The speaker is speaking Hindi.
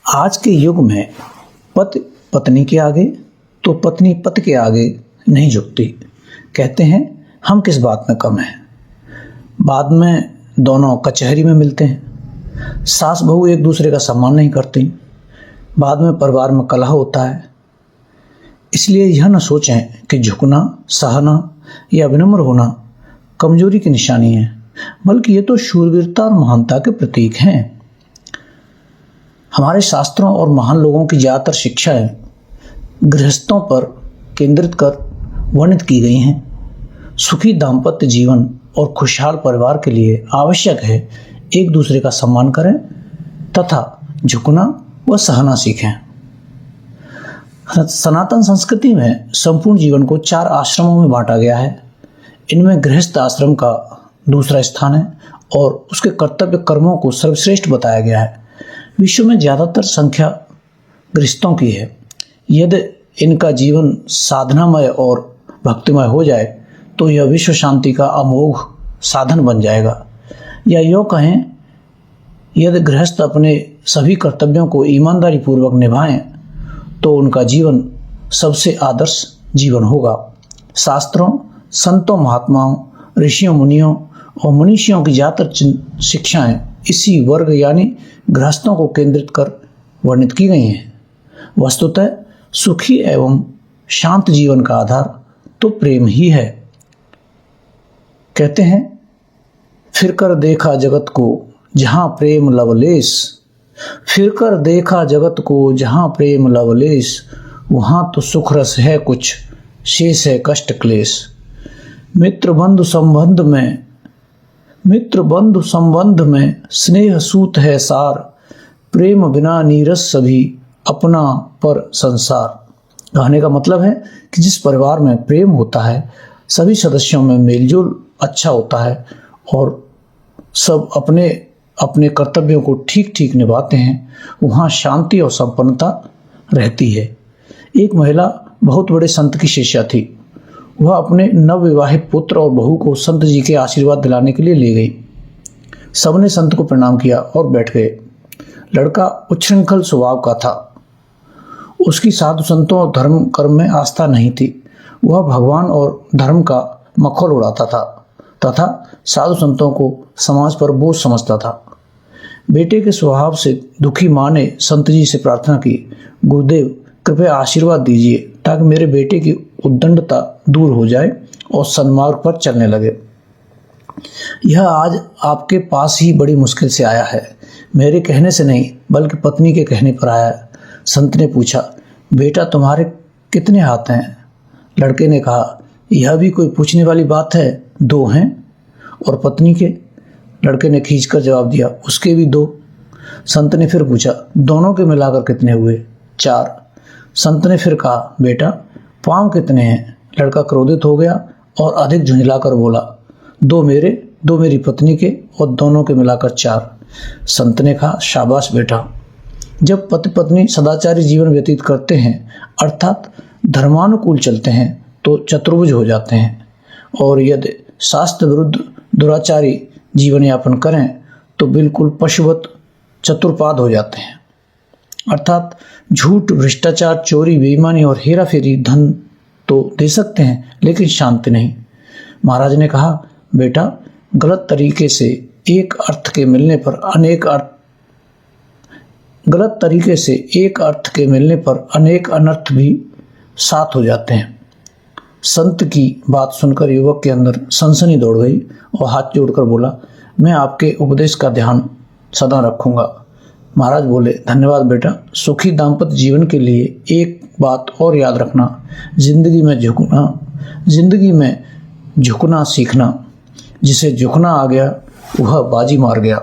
आज के युग में पति पत्नी के आगे तो पत्नी पति के आगे नहीं झुकती। कहते हैं हम किस बात में कम हैं। बाद में दोनों कचहरी में मिलते हैं। सास बहू एक दूसरे का सम्मान नहीं करती। बाद में परिवार में कलह होता है। इसलिए यह न सोचें कि झुकना, सहना या विनम्र होना कमजोरी की निशानी है, बल्कि ये तो शूरवीरता और महानता के प्रतीक हैं। हमारे शास्त्रों और महान लोगों की ज़्यादातर शिक्षाएं गृहस्थों पर केंद्रित कर वर्णित की गई हैं। सुखी दाम्पत्य जीवन और खुशहाल परिवार के लिए आवश्यक है एक दूसरे का सम्मान करें तथा झुकना व सहना सीखें। सनातन संस्कृति में संपूर्ण जीवन को 4 आश्रमों में बांटा गया है। इनमें गृहस्थ आश्रम का दूसरा स्थान है और उसके कर्तव्य कर्मों को सर्वश्रेष्ठ बताया गया है। विश्व में ज़्यादातर संख्या गृहस्थों की है। यदि इनका जीवन साधनामय और भक्तिमय हो जाए तो यह विश्व शांति का अमोघ साधन बन जाएगा। या यूँ कहें, यदि गृहस्थ अपने सभी कर्तव्यों को ईमानदारी पूर्वक निभाएं तो उनका जीवन सबसे आदर्श जीवन होगा। शास्त्रों, संतों, महात्माओं, ऋषियों, मुनियों और मनीषियों की ज़्यादातर शिक्षाएं इसी वर्ग यानी गृहस्थों को केंद्रित कर वर्णित की गई हैं। वस्तुतः सुखी एवं शांत जीवन का आधार तो प्रेम ही है। कहते हैं, फिर कर देखा जगत को जहाँ प्रेम लवलेश, फिर कर देखा जगत को जहाँ प्रेम लवलेश, वहाँ तो सुख रस है कुछ, शेष है कष्ट क्लेश। मित्र बंधु संबंध में स्नेह सूत है सार, प्रेम बिना नीरस सभी अपना पर संसार। कहने का मतलब है कि जिस परिवार में प्रेम होता है, सभी सदस्यों में मेलजोल अच्छा होता है और सब अपने अपने कर्तव्यों को ठीक ठीक निभाते हैं, वहाँ शांति और संपन्नता रहती है। एक महिला बहुत बड़े संत की शिष्या थी। वह अपने नवविवाहित पुत्र और बहू को संत जी के आशीर्वाद दिलाने के लिए ले गई। सबने संत को प्रणाम किया और बैठ गए। लड़का उच्छृंखल स्वभाव का था। उसकी साधु संतों और धर्म कर्म में आस्था नहीं थी। वह भगवान और धर्म का मखौल उड़ाता था तथा साधु संतों को समाज पर बोझ समझता था। बेटे के स्वभाव से दुखी माँ ने संत जी से प्रार्थना की, गुरुदेव कृपया आशीर्वाद दीजिए ताकि मेरे बेटे की उद्दंडता दूर हो जाए और सन्मार्ग पर चलने लगे। यह आज आपके पास ही बड़ी मुश्किल से आया है। मेरे कहने से नहीं बल्कि पत्नी के कहने पर आया है। संत ने पूछा, बेटा तुम्हारे कितने हाथ हैं? लड़के ने कहा, यह भी कोई पूछने वाली बात है, 2 हैं। और पत्नी के? लड़के ने खींचकर जवाब दिया, उसके भी 2। संत ने फिर पूछा, दोनों के मिलाकर कितने हुए? 4। संत ने फिर कहा, बेटा पाँव कितने हैं? लड़का क्रोधित हो गया और अधिक झुंझलाकर बोला, 2 मेरे, 2 मेरी पत्नी के और दोनों के मिलाकर 4। संत ने कहा, शाबाश बेटा। जब पति पत्नी सदाचारी जीवन व्यतीत करते हैं अर्थात धर्मानुकूल चलते हैं तो चतुर्भुज हो जाते हैं, और यदि शास्त्र विरुद्ध दुराचारी जीवन यापन करें तो बिल्कुल पशुवत चतुर्पाद हो जाते हैं। अर्थात झूठ, भ्रष्टाचार, चोरी, बेईमानी और हेरा फेरी धन तो दे सकते हैं लेकिन शांति नहीं। महाराज ने कहा, बेटा गलत तरीके से एक अर्थ के मिलने पर अनेक अनर्थ भी साथ हो जाते हैं। संत की बात सुनकर युवक के अंदर सनसनी दौड़ गई और हाथ जोड़कर बोला, मैं आपके उपदेश का ध्यान सदा रखूंगा। महाराज बोले, धन्यवाद बेटा। सुखी दाम्पत्य जीवन के लिए एक बात और याद रखना, जिंदगी में झुकना सीखना। जिसे झुकना आ गया वह बाजी मार गया।